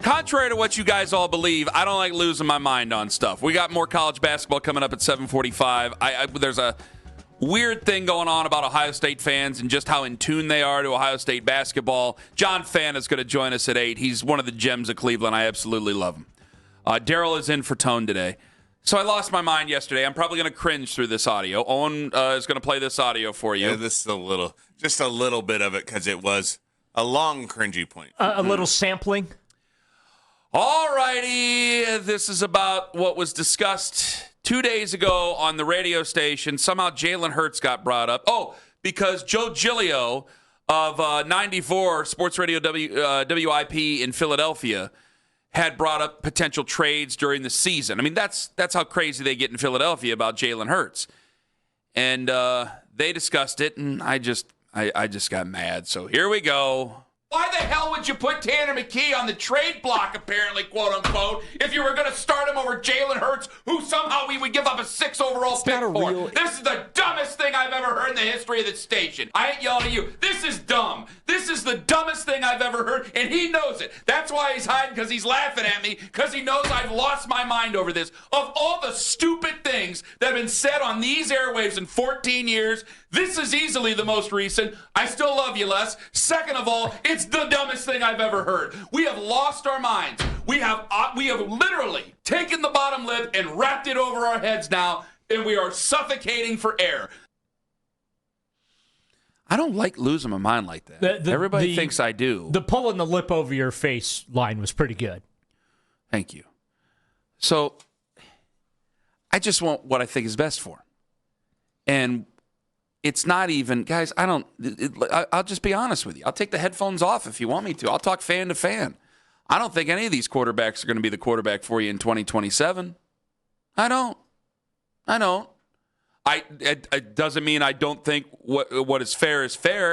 Contrary to what you guys all believe, I don't like losing my mind on stuff. We got more college basketball coming up at 7:45. There's a weird thing going on about Ohio State fans and just how in tune they are to Ohio State basketball. John Fan is going to join us at 8. He's one of the gems of Cleveland. I absolutely love him. Daryl is in for Tone today. So I lost my mind yesterday. I'm probably going to cringe through this audio. Owen is going to play this audio for you. Yeah, this is just a little bit of it because it was a long cringy point. A little sampling. All righty. This is about what was discussed 2 days ago on the radio station. Somehow Jalen Hurts got brought up. Oh, because Joe Giglio of 94 Sports Radio WIP in Philadelphia had brought up potential trades during the season. I mean, that's how crazy they get in Philadelphia about Jalen Hurts. And they discussed it, and I just got mad. So here we go. Why the hell would you put Tanner McKee on the trade block, apparently, quote unquote, if you were going to start him over Jalen Hurts, who somehow we would give up a 6 overall pick for? This is the dumbest thing I've ever heard in the history of the station. I ain't yelling at you. This is dumb. This is the dumbest thing I've ever heard, and he knows it. That's why he's hiding, because he's laughing at me, because he knows I've lost my mind over this. Of all the stupid things that have been said on these airwaves in 14 years, this is easily the most recent. I still love you, Les. Second of all, it's the dumbest thing I've ever heard. We have lost our minds. We have literally taken the bottom lip and wrapped it over our heads now, and we are suffocating for air. I don't like losing my mind like that. Everybody thinks I do. The pulling the lip over your face line was pretty good. Thank you. So I just want what I think is best for him. And it's not even, guys, I'll just be honest with you. I'll take the headphones off if you want me to. I'll talk fan to fan. I don't think any of these quarterbacks are going to be the quarterback for you in 2027. I don't. It doesn't mean I don't think what is fair,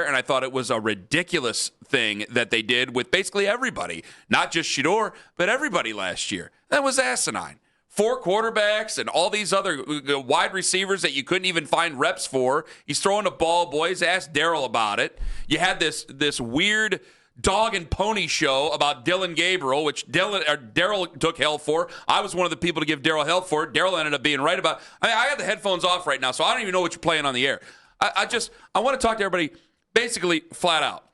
and I thought it was a ridiculous thing that they did with basically everybody, not just Shedeur, but everybody last year. That was asinine. 4 quarterbacks and all these other wide receivers that you couldn't even find reps for. He's throwing a ball, boys. Ask Daryl about it. You had this weird dog and pony show about Dylan Gabriel, which Daryl took hell for. I was one of the people to give Daryl hell for it. Daryl ended up being right about it. I got the headphones off right now, so I don't even know what you're playing on the air. I want to talk to everybody basically flat out,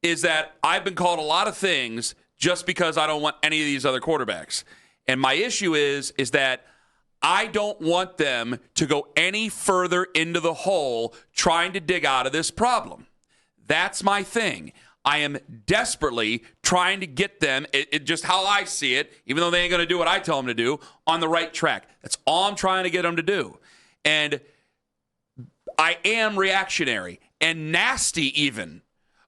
is that I've been called a lot of things just because I don't want any of these other quarterbacks. And my issue is that I don't want them to go any further into the hole trying to dig out of this problem. That's my thing. I am desperately trying to get them, just how I see it, even though they ain't going to do what I tell them to do, on the right track. That's all I'm trying to get them to do. And I am reactionary and nasty even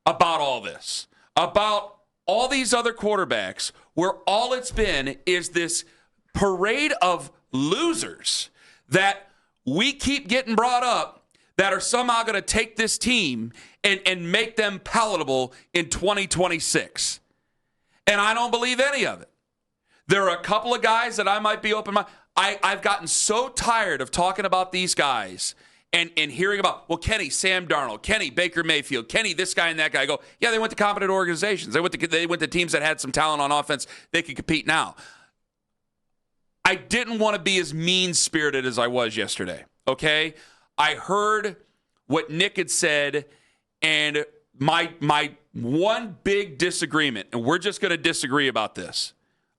about all this, about all these other quarterbacks where all it's been is this parade of losers that we keep getting brought up that are somehow going to take this team and make them palatable in 2026. And I don't believe any of it. There are a couple of guys that I might be open-minded. I've gotten so tired of talking about these guys and hearing about, well, Kenny, Sam Darnold, Kenny, Baker Mayfield, Kenny, this guy and that guy. I go, yeah, they went to competent organizations. They went to teams that had some talent on offense. They could compete now. I didn't want to be as mean-spirited as I was yesterday, okay? I heard what Nick had said, and my one big disagreement, and we're just going to disagree about this.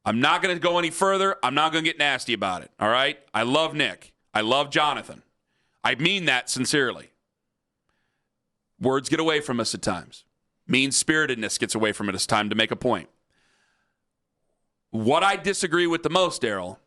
I'm not going to go any further. I'm not going to get nasty about it, all right? I love Nick. I love Jonathan. I mean that sincerely. Words get away from us at times. Mean-spiritedness gets away from it. It's time to make a point. What I disagree with the most, Daryl,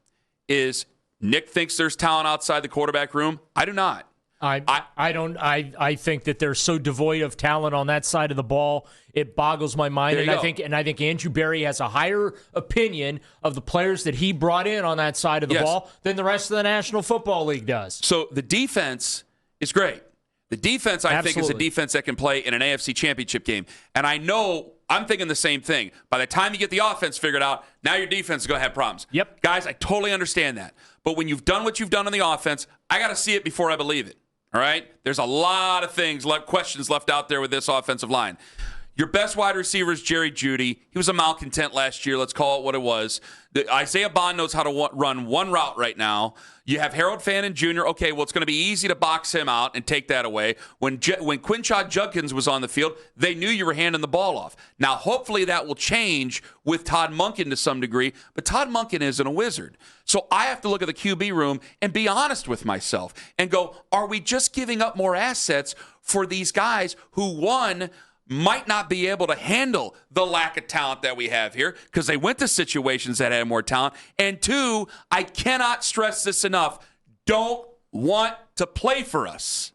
is Nick thinks there's talent outside the quarterback room. I do not. I don't. I think that they're so devoid of talent on that side of the ball. It boggles my mind. And I think Andrew Berry has a higher opinion of the players that he brought in on that side of the ball than the rest of the National Football League does. So the defense is great. The defense, I think, is a defense that can play in an AFC championship game. And I know I'm thinking the same thing. By the time you get the offense figured out, now your defense is going to have problems. Yep. Guys, I totally understand that. But when you've done what you've done on the offense, I got to see it before I believe it. All right? There's a lot of questions left out there with this offensive line. Your best wide receiver is Jerry Jeudy. He was a malcontent last year. Let's call it what it was. Isaiah Bond knows how to run one route right now. You have Harold Fannin Jr. Okay, well, it's going to be easy to box him out and take that away. When Quinshad Judkins was on the field, they knew you were handing the ball off. Now, hopefully that will change with Todd Monken to some degree, but Todd Monken isn't a wizard. So I have to look at the QB room and be honest with myself and go, are we just giving up more assets for these guys who, one, might not be able to handle the lack of talent that we have here because they went to situations that had more talent. And two, I cannot stress this enough, don't want to play for us.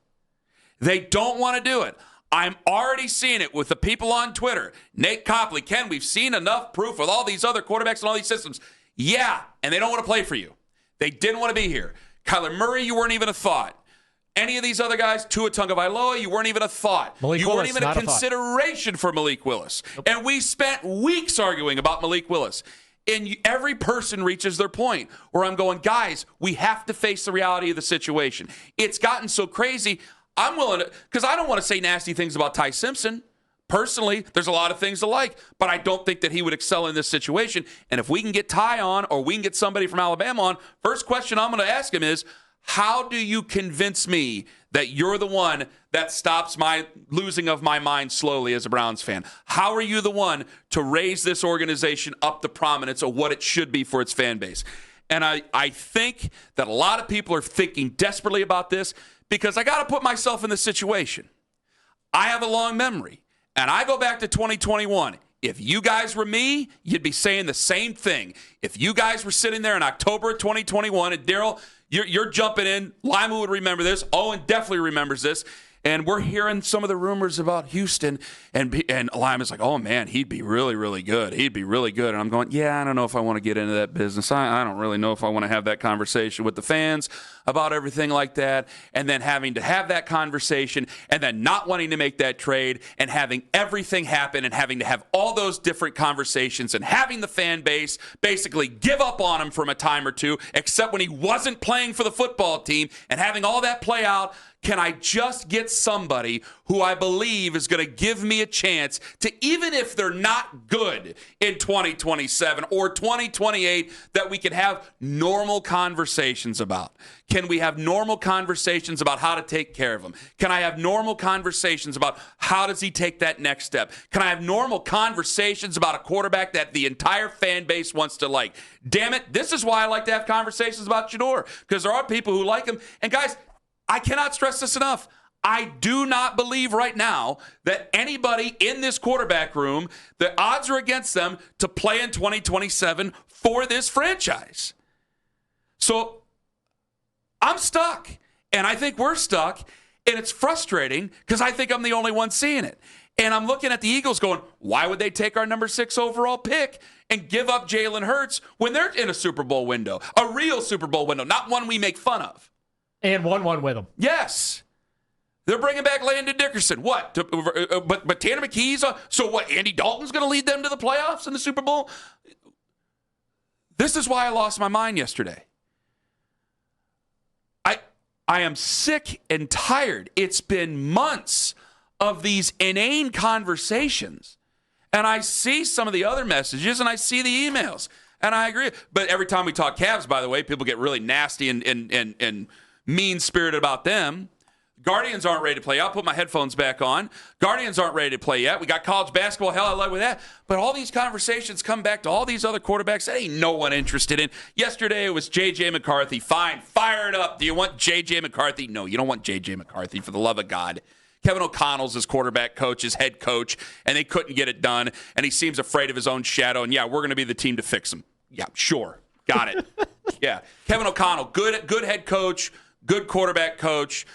They don't want to do it. I'm already seeing it with the people on Twitter. Nate Copley, Ken, we've seen enough proof with all these other quarterbacks and all these systems. Yeah, and they don't want to play for you. They didn't want to be here. Kyler Murray, you weren't even a thought. Any of these other guys, Tua Tagovailoa, you weren't even a thought. You weren't even a consideration for Malik Willis. Nope. And we spent weeks arguing about Malik Willis. And every person reaches their point where I'm going, guys, we have to face the reality of the situation. It's gotten so crazy, I'm willing to, because I don't want to say nasty things about Ty Simpson. Personally, there's a lot of things to like, but I don't think that he would excel in this situation. And if we can get Ty on or we can get somebody from Alabama on, first question I'm going to ask him is, how do you convince me that you're the one that stops my losing of my mind slowly as a Browns fan? How are you the one to raise this organization up the prominence of what it should be for its fan base? And I think that a lot of people are thinking desperately about this because I got to put myself in this situation. I have a long memory, and I go back to 2021. If you guys were me, you'd be saying the same thing. If you guys were sitting there in October of 2021, and Daryl, you're jumping in. Lima would remember this. Owen definitely remembers this. And we're hearing some of the rumors about Houston. And Lima's like, oh, man, he'd be really, really good. He'd be really good. And I'm going, yeah, I don't know if I want to get into that business. I don't really know if I want to have that conversation with the fans about everything like that. And then having to have that conversation and then not wanting to make that trade and having everything happen and having to have all those different conversations and having the fan base basically give up on him from a time or two, except when he wasn't playing for the football team, and having all that play out. Can I just get somebody who I believe is going to give me a chance to, even if they're not good in 2027 or 2028, that we can have normal conversations about? Can we have normal conversations about how to take care of him? Can I have normal conversations about how does he take that next step? Can I have normal conversations about a quarterback that the entire fan base wants to like? Damn it, this is why I like to have conversations about Shedeur, because there are people who like him. And guys, I cannot stress this enough. I do not believe right now that anybody in this quarterback room, the odds are against them to play in 2027 for this franchise. So I'm stuck, and I think we're stuck, and it's frustrating because I think I'm the only one seeing it. And I'm looking at the Eagles going, why would they take our number 6 overall pick and give up Jalen Hurts when they're in a Super Bowl window, a real Super Bowl window, not one we make fun of? And won with him. Yes. They're bringing back Landon Dickerson. What? But Tanner McKee's on. So what? Andy Dalton's going to lead them to the playoffs in the Super Bowl? This is why I lost my mind yesterday. I am sick and tired. It's been months of these inane conversations. And I see some of the other messages and I see the emails. And I agree. But every time we talk Cavs, by the way, people get really nasty and mean-spirited about them. Guardians aren't ready to play. I'll put my headphones back on. Guardians aren't ready to play yet. We got college basketball. Hell, I love with that. But all these conversations come back to all these other quarterbacks that ain't no one interested in. Yesterday, it was J.J. McCarthy. Fine, fire it up. Do you want J.J. McCarthy? No, you don't want J.J. McCarthy, for the love of God. Kevin O'Connell's his quarterback coach, his head coach, and they couldn't get it done. And he seems afraid of his own shadow. And, yeah, we're going to be the team to fix him. Yeah, sure. Got it. Yeah. Kevin O'Connell, good head coach, good quarterback coach.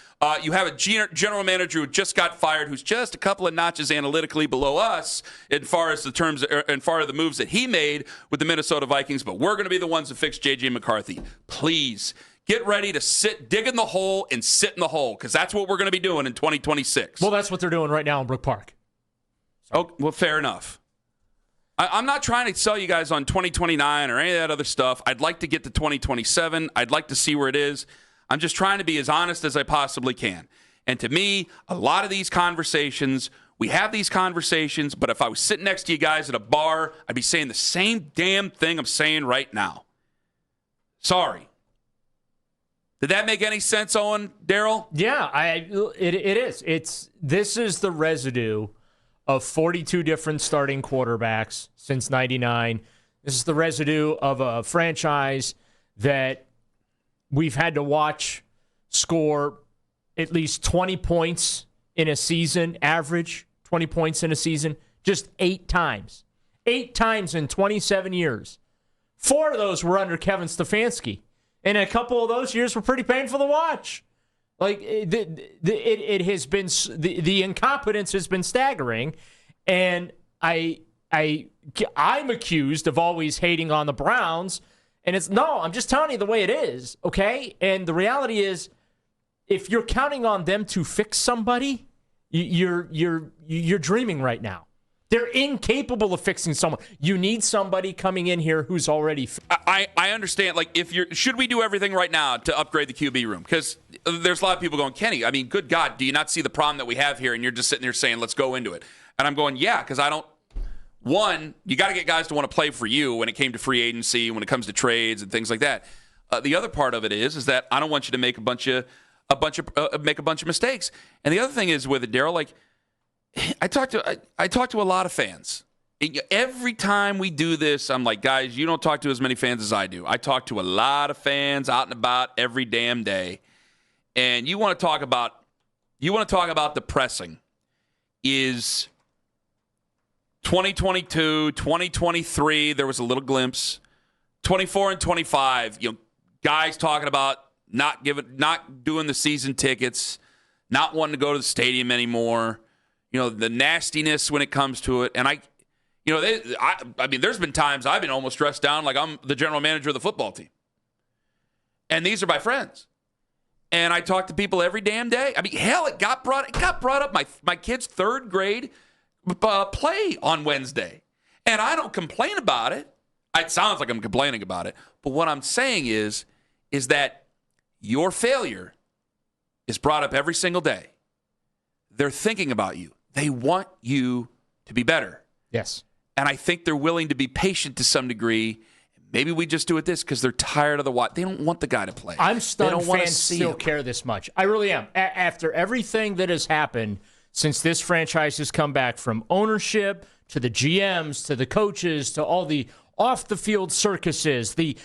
You have a general manager who just got fired, who's just a couple of notches analytically below us as far as the moves that he made with the Minnesota Vikings. But we're going to be the ones to fix J.J. McCarthy. Please get ready to dig in the hole and sit in the hole, because that's what we're going to be doing in 2026. Well, that's what they're doing right now in Brook Park. Oh, well, fair enough. I'm not trying to sell you guys on 2029 or any of that other stuff. I'd like to get to 2027. I'd like to see where it is. I'm just trying to be as honest as I possibly can. And to me, a lot of these conversations We have these conversations, but if I was sitting next to you guys at a bar, I'd be saying the same damn thing I'm saying right now. Sorry. Did that make any sense, Owen, Daryl? Yeah, it is. This is the residue of 42 different starting quarterbacks since 99. This is the residue of a franchise that we've had to watch score at least 20 points in a season, average 20 points in a season, just 8 times. 8 times in 27 years. 4 of those were under Kevin Stefanski. And a couple of those years were pretty painful to watch. Like, it has been, the incompetence has been staggering. And I'm accused of always hating on the Browns. And I'm just telling you the way it is, okay? And the reality is, if you're counting on them to fix somebody, you're dreaming right now. They're incapable of fixing someone. You need somebody coming in here who's already. I understand. Like, should we do everything right now to upgrade the QB room? Because there's a lot of people going, Kenny, I mean, good God, do you not see the problem that we have here? And you're just sitting there saying, let's go into it. And I'm going, yeah, because I don't. One, you got to get guys to want to play for you when it came to free agency, when it comes to trades and things like that. The other part of it is that I don't want you to make a bunch of mistakes. And the other thing is with it, Daryl, like, I talk to a lot of fans. Every time we do this, I'm like, guys, you don't talk to as many fans as I do. I talk to a lot of fans out and about every damn day. And you want to talk about depressing is 2022, 2023, there was a little glimpse. 24 and 25, guys talking about not doing the season tickets, not wanting to go to the stadium anymore. The nastiness when it comes to it. And I mean, there's been times I've been almost dressed down like I'm the general manager of the football team. And these are my friends. And I talk to people every damn day. I mean, hell, it got brought up. My kid's third grade play on Wednesday. And I don't complain about it. It sounds like I'm complaining about it. But what I'm saying is that your failure is brought up every single day. They're thinking about you. They want you to be better. Yes. And I think they're willing to be patient to some degree. Maybe we just do it this because they're tired of the what. They don't want the guy to play. I'm stunned fans still care this much. I really am. After everything that has happened since this franchise has come back, from ownership to the GMs to the coaches to all the off-the-field circuses, the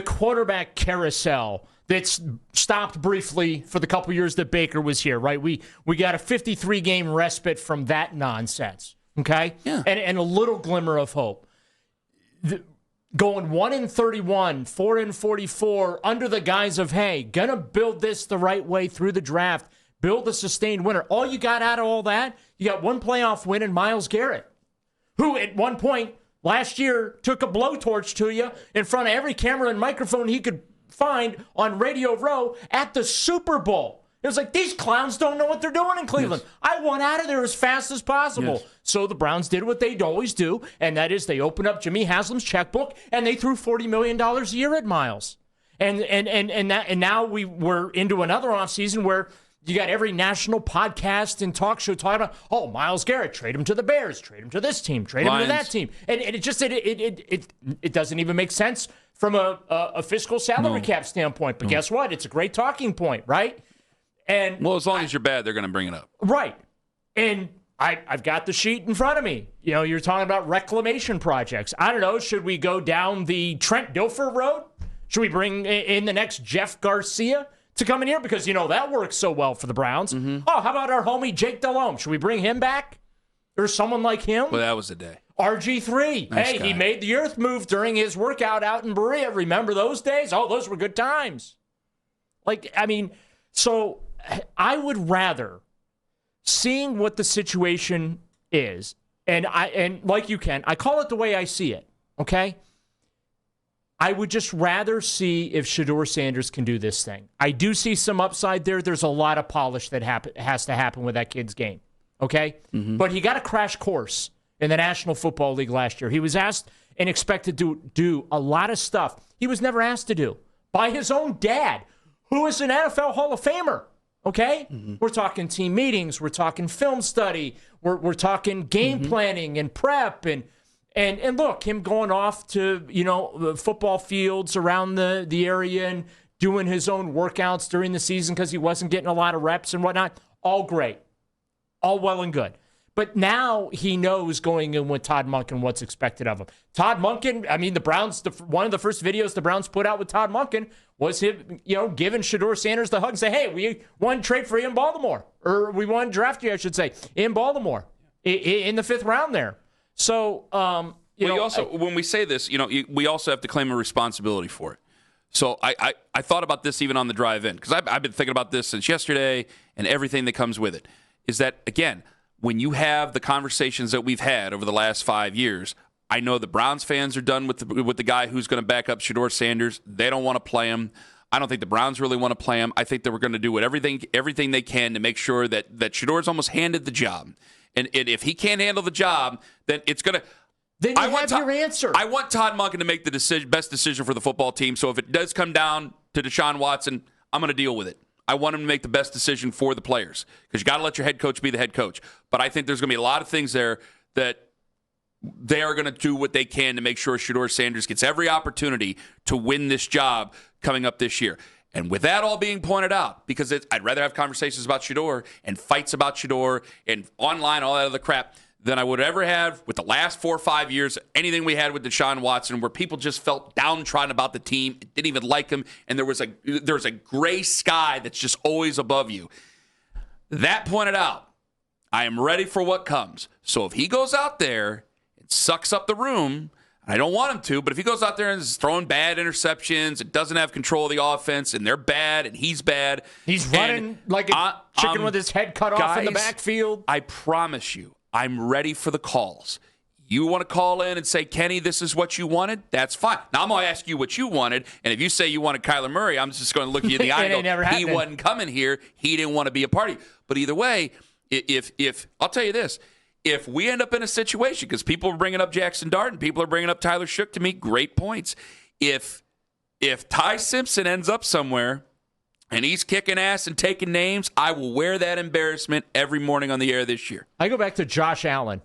quarterback carousel that's stopped briefly for the couple years that Baker was here, right? We got a 53-game respite from that nonsense, okay? Yeah. And a little glimmer of hope. Going 1-31, 4-44, under the guise of, hey, gonna build this the right way through the draft, build a sustained winner. All you got out of all that, you got one playoff win in Myles Garrett, who at one point last year took a blowtorch to you in front of every camera and microphone he could find on Radio Row at the Super Bowl. It was like, these clowns don't know what they're doing in Cleveland. Yes. I want out of there as fast as possible. Yes. So the Browns did what they'd always do, and that is they opened up Jimmy Haslam's checkbook, and they threw $40 million a year at Myles. And now we're into another offseason where you got every national podcast and talk show talking about, oh, Myles Garrett, trade him to the Bears, trade him to this team, trade him to that team. And it doesn't even make sense from a fiscal salary cap standpoint. But guess what? It's a great talking point, right? And well, as long as you're bad, they're going to bring it up. Right. And I've got the sheet in front of me. You're talking about reclamation projects. I don't know, should we go down the Trent Dilfer road? Should we bring in the next Jeff Garcia to come in here? Because, that works so well for the Browns. Mm-hmm. Oh, how about our homie Jake Delhomme? Should we bring him back? Or someone like him? Well, that was the day. RG3. Nice hey, guy. He made the earth move during his workout out in Berea. Remember those days? Oh, those were good times. So I would rather, seeing what the situation is, and like you can, I call it the way I see it, okay? I would just rather see if Shedeur Sanders can do this thing. I do see some upside there. There's a lot of polish that has to happen with that kid's game, okay? Mm-hmm. But he got a crash course in the National Football League last year. He was asked and expected to do a lot of stuff he was never asked to do by his own dad, who is an NFL Hall of Famer, Okay? We're talking team meetings. We're talking film study. We're talking game planning and prep. And look, him going off to, football fields around the area and doing his own workouts during the season because he wasn't getting a lot of reps and whatnot. All great. All well and good. But now he knows going in with Todd Monken what's expected of him. Todd Monken, I mean, the Browns, one of the first videos the Browns put out with Todd Monken was him, giving Shedeur Sanders the hug and say, hey, we won trade for you in Baltimore. Or we won draft you, I should say, in Baltimore in the 5th round there. So, when we say this, we also have to claim a responsibility for it. So I thought about this even on the drive in because I've been thinking about this since yesterday and everything that comes with it is that, again, when you have the conversations that we've had over the last 5 years, I know the Browns fans are done with the guy who's going to back up Shedeur Sanders. They don't want to play him. I don't think the Browns really want to play him. I think that we're going to do everything they can to make sure that Shedeur's almost handed the job. And if he can't handle the job, then it's going to – Then you have your answer. I want Todd Monken to make the best decision for the football team. So if it does come down to Deshaun Watson, I'm going to deal with it. I want him to make the best decision for the players because you got to let your head coach be the head coach. But I think there's going to be a lot of things there that they are going to do what they can to make sure Shedeur Sanders gets every opportunity to win this job coming up this year. And with that all being pointed out, because I'd rather have conversations about Shedeur and fights about Shedeur and online, all that other crap, than I would ever have with the last 4 or 5 years, anything we had with Deshaun Watson, where people just felt downtrodden about the team, didn't even like him, and there was a gray sky that's just always above you. That pointed out, I am ready for what comes. So if he goes out there and sucks up the room, I don't want him to, but if he goes out there and is throwing bad interceptions and doesn't have control of the offense and they're bad and he's bad. He's running like a chicken with his head cut off in the backfield. I promise you, I'm ready for the calls. You want to call in and say, Kenny, this is what you wanted? That's fine. Now, I'm going to ask you what you wanted, and if you say you wanted Kyler Murray, I'm just going to look you in the eye and go, he wasn't coming here. He didn't want to be a party. But either way, if I'll tell you this, if we end up in a situation, because people are bringing up Jackson Dart and people are bringing up Tyler Shook to me, great points. If Ty Simpson ends up somewhere and he's kicking ass and taking names, I will wear that embarrassment every morning on the air this year. I go back to Josh Allen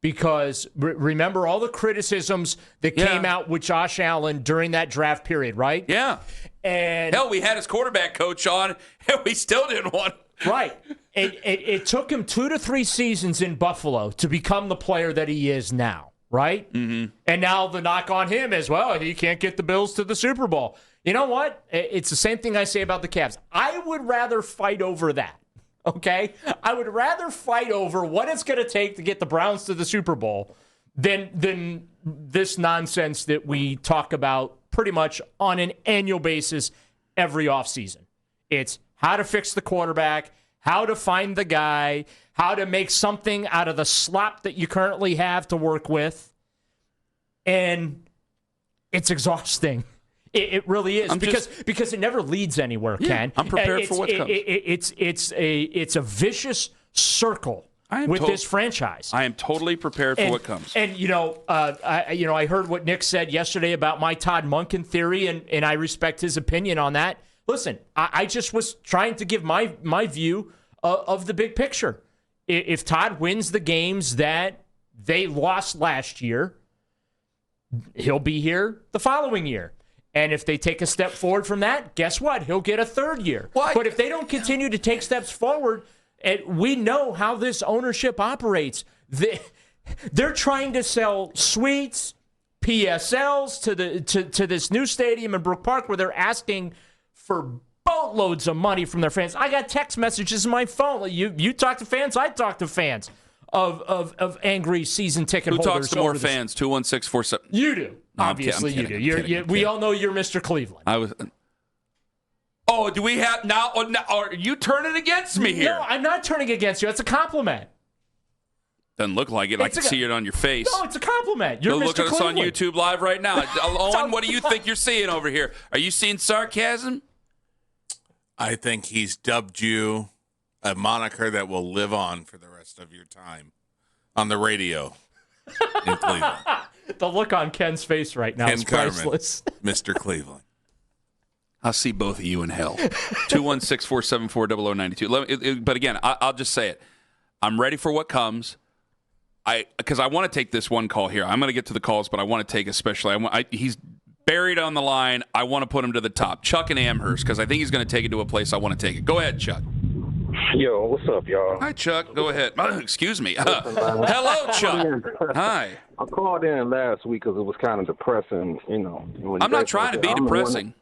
because remember all the criticisms that came out with Josh Allen during that draft period, right? Yeah. And hell, we had his quarterback coach on, and we still didn't want him. Right. It took him 2 to 3 seasons in Buffalo to become the player that he is now, right? Mm-hmm. And now the knock on him is, well, he can't get the Bills to the Super Bowl. You know what? It's the same thing I say about the Cavs. I would rather fight over that, okay? I would rather fight over what it's going to take to get the Browns to the Super Bowl than this nonsense that we talk about pretty much on an annual basis every offseason. It's how to fix the quarterback, how to find the guy, how to make something out of the slop that you currently have to work with. And it's exhausting. It really is because it never leads anywhere, Ken. I'm prepared for what comes. It's a vicious circle with this franchise. I am totally prepared for what comes. And I heard what Nick said yesterday about my Todd Monken theory, and I respect his opinion on that. Listen, I just was trying to give my view of the big picture. If Todd wins the games that they lost last year, he'll be here the following year. And if they take a step forward from that, guess what? He'll get a third year. But if they don't continue to take steps forward, and we know how this ownership operates. They're trying to sell suites, PSLs to this new stadium in Brook Park where they're asking for boatloads of money from their fans. I got text messages in my phone. You talk to fans, I talk to fans of angry season ticket holders. Who talks to more fans? 21647. You do. No, obviously, you do. We all know you're Mr. Cleveland. I was. Oh, do we have now? Are you turning against me here? No, I'm not turning against you. It's a compliment. Doesn't look like it. I can see it on your face. No, it's a compliment. You're Mr. Look at us Cleveland. on YouTube Live right now. Owen, what do you think you're seeing over here? Are you seeing sarcasm? I think he's dubbed you a moniker that will live on for the rest of your time on the radio in Cleveland. The look on Ken's face right now is priceless. Mr. Cleveland. I'll see both of you in hell. 216-474-0092. But again, I'll just say it. I'm ready for what comes. Because I want to take this one call here. I'm going to get to the calls, but I want to take especially. He's buried on the line. I want to put him to the top. Chuck and Amherst, because I think he's going to take it to a place I want to take it. Go ahead, Chuck. Yo, what's up, y'all? Hi, Chuck. Go ahead. Excuse me. Hello, Chuck. Hi. I called in last week because it was kind of depressing, I'm not trying to be depressing.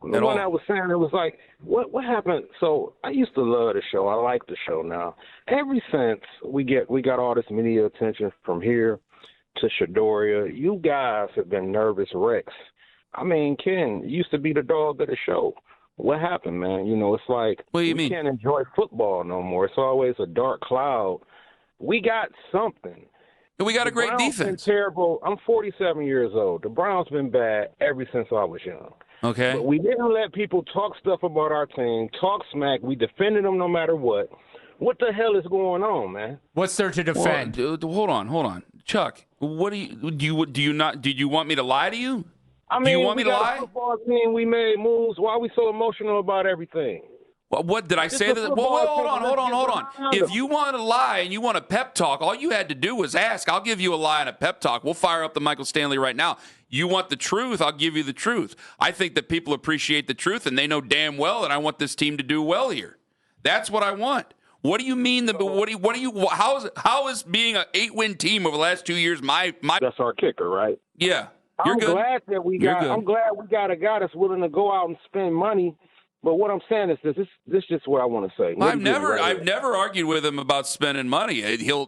The one I was saying, it was like, what happened? So I used to love the show. I like the show now. Ever since we got all this media attention from here to Shedeur, you guys have been nervous wrecks. I mean, Ken used to be the dog of the show. What happened, man? It's like we can't enjoy football no more. It's always a dark cloud. We got something. We got a great defense. Been terrible. I'm 47 years old. The Browns been bad ever since I was young. Okay. But we didn't let people talk stuff about our team, talk smack. We defended them no matter what. What the hell is going on, man? What's there to defend? Well, hold on. Chuck, what do you not? Did you want me to lie to you? I mean, do you want me to lie? A football team, we made moves. Why are we so emotional about everything? What did I say? Hold on. If you want to lie and you want a pep talk, all you had to do was ask. I'll give you a lie and a pep talk. We'll fire up the Michael Stanley right now. You want the truth, I'll give you the truth. I think that people appreciate the truth, and they know damn well that I want this team to do well here. That's what I want. What do you mean? How is being an 8-win team over the last 2 years my? That's our kicker, right? Yeah. I'm glad we got a guy that's willing to go out and spend money. But what I'm saying is this is just what I want to say. I've never argued with him about spending money. He'll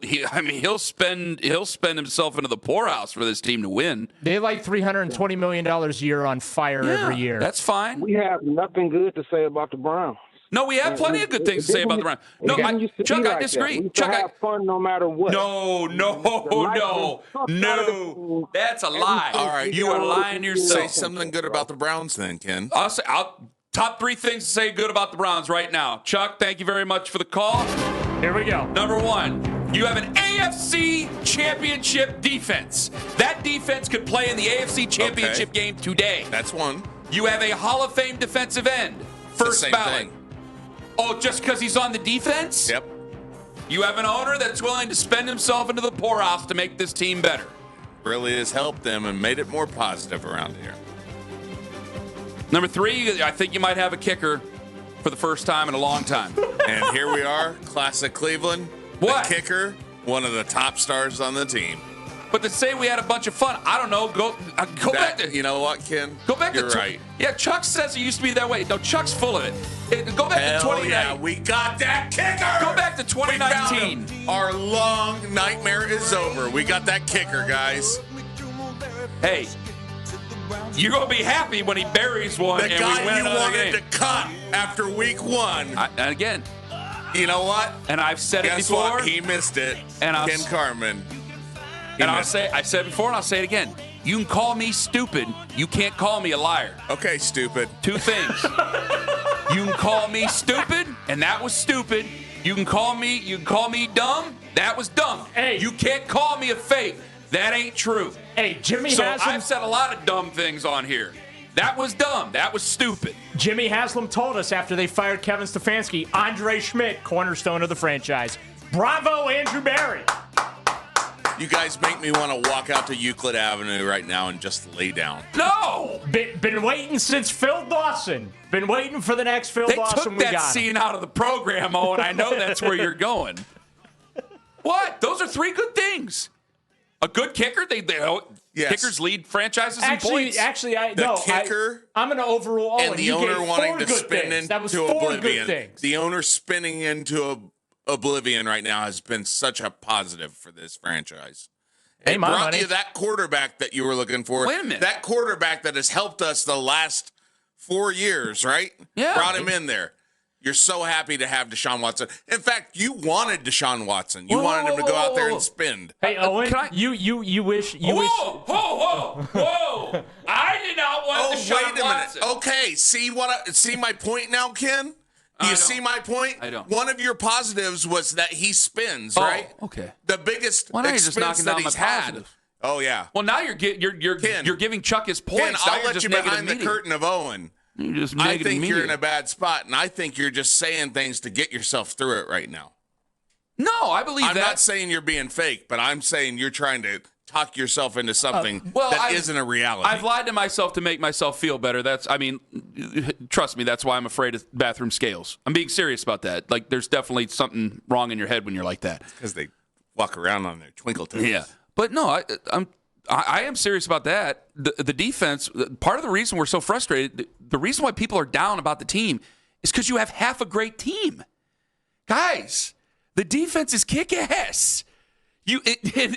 spend himself into the poorhouse for this team to win. They like $320 million a year on fire every year. That's fine. We have nothing good to say about the Browns. No, we have plenty of good things to say about the Browns. No, Chuck, I disagree. Chuck, have fun no matter what. No. That's a lie. All right, you are lying to yourself. Say something good about the Browns, then, Ken. Top 3 things to say good about the Browns right now. Chuck, thank you very much for the call. Here we go. Number 1, you have an AFC Championship defense. That defense could play in the AFC Championship game today. That's one. You have a Hall of Fame defensive end. First ballot. Thing. Oh, just because he's on the defense? Yep. You have an owner that's willing to spend himself into the poorhouse to make this team better. Really has helped them and made it more positive around here. Number 3, I think you might have a kicker for the first time in a long time. And here we are, classic Cleveland. What? The kicker, one of the top stars on the team. But to say we had a bunch of fun, I don't know. Go back to. You know what, Ken? Go back You're to. right. Yeah, Chuck says it used to be that way. No, Chuck's full of it. Go back to 2019. Yeah, we got that kicker. Go back to 2019. Our long nightmare is over. We got that kicker, guys. Hey, you're gonna be happy when he buries one. The and guy we win you another wanted game. to cut after week 1. And again, you know what? And I've said it Guess before. What? He missed it. And Ken Carmen. I said it before, and I'll say it again. You can call me stupid. You can't call me a liar. Okay, stupid. 2 things. You can call me stupid, and that was stupid. You can call me dumb. That was dumb. Hey. You can't call me a fake. That ain't true. Hey, Jimmy So Haslam. I've said a lot of dumb things on here. That was dumb. That was stupid. Jimmy Haslam told us after they fired Kevin Stefanski, Andre Schmidt, cornerstone of the franchise. Bravo, Andrew Berry. You guys make me want to walk out to Euclid Avenue right now and just lay down. No! Been waiting since Phil Dawson. Been waiting for the next Phil Dawson. They took that scene out of the program, Owen. I know that's where you're going. What? Those are 3 good things. A good kicker. Yes. Kickers lead franchises in points. Actually, I'm going to overrule and the owner wanting to spin into oblivion. The owner spinning into oblivion right now has been such a positive for this franchise. It brought you that quarterback that you were looking for. Wait a minute. That quarterback that has helped us the last 4 years, right? Yeah. Brought him in there. You're so happy to have Deshaun Watson. In fact, you wanted Deshaun Watson. You wanted him to go out there and spin. Hey, Owen, you wish. Whoa! I did not want Deshaun wait a Watson. minute. Okay, see my point now, Ken? Do you see my point? I don't. One of your positives was that he spins, right? Okay. The biggest Why don't you just expense knocking that down he's my had. positive? Oh yeah. Well, now you're giving Chuck his points. Ken, Now I'll you're let just you making behind a the meeting. curtain of Owen. You're just I negative think media. you're in a bad spot, and I think you're just saying things to get yourself through it right now. No, I believe I'm that. not saying you're being fake, but I'm saying you're trying to talk yourself into something that isn't a reality. I've lied to myself to make myself feel better. Trust me, that's why I'm afraid of bathroom scales. I'm being serious about that. Like, there's definitely something wrong in your head when you're like that. Because they walk around on their twinkle toes. Yeah. But no, I am serious about that. The defense, part of the reason we're so frustrated, the reason why people are down about the team is because you have half a great team. Guys, the defense is kick-ass.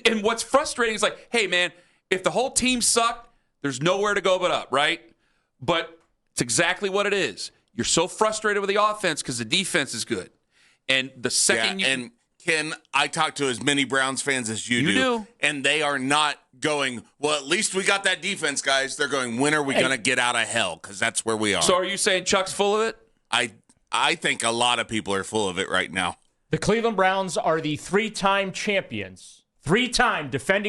And what's frustrating is like, hey, man, if the whole team sucked, there's nowhere to go but up, right? But it's exactly what it is. You're so frustrated with the offense because the defense is good. And the second and Ken, I talk to as many Browns fans as you do, and they are not going, well, at least we got that defense, guys. They're going, when are we going to get out of hell? Because that's where we are. So are you saying Chuck's full of it? I think a lot of people are full of it right now. The Cleveland Browns are the three-time defending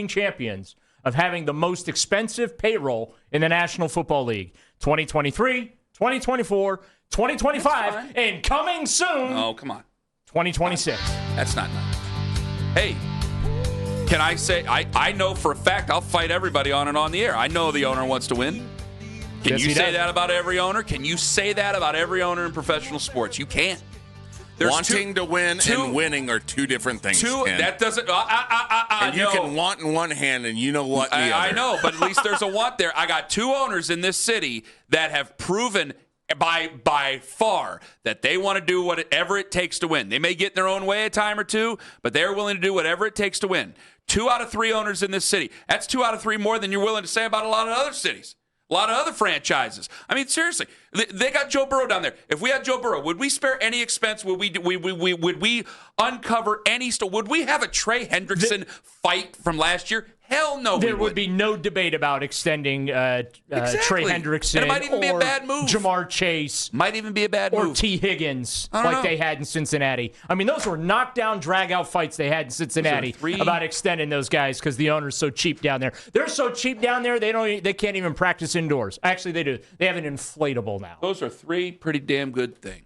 champions of having the most expensive payroll in the National Football League. 2023, 2024, 2025, and coming soon. Oh, come on. 2026. That's not nice. Hey, can I say, I know for a fact I'll fight everybody on and on the air. I know the owner wants to win. Can you say that about every owner? Can you say that about every owner in professional sports? You can't. Wanting to win and winning are two different things. Ken. That doesn't. And you can want in one hand, and you know what in the other. I know, but at least there's a want there. I got two owners in this city that have proven by far that they want to do whatever it takes to win. They may get in their own way a time or two, but they're willing to do whatever it takes to win. 2 out of 3 owners in this city. That's 2 out of 3 more than you're willing to say about a lot of other cities. A lot of other franchises. I mean, seriously, they got Joe Burrow down there. If we had Joe Burrow, would we spare any expense? Would we uncover any? Would we have a Trey Hendrickson fight from last year? Hell no. There would be no debate about extending Trey Hendrickson. And it might even be a bad move. Jamar Chase. Might even be a bad move. Or T. Higgins, like they had in Cincinnati. I mean, those were knockdown, drag-out fights they had in Cincinnati about extending those guys because the owner's so cheap down there. They're so cheap down there, they can't even practice indoors. Actually, they do. They have an inflatable now. Those are 3 pretty damn good things.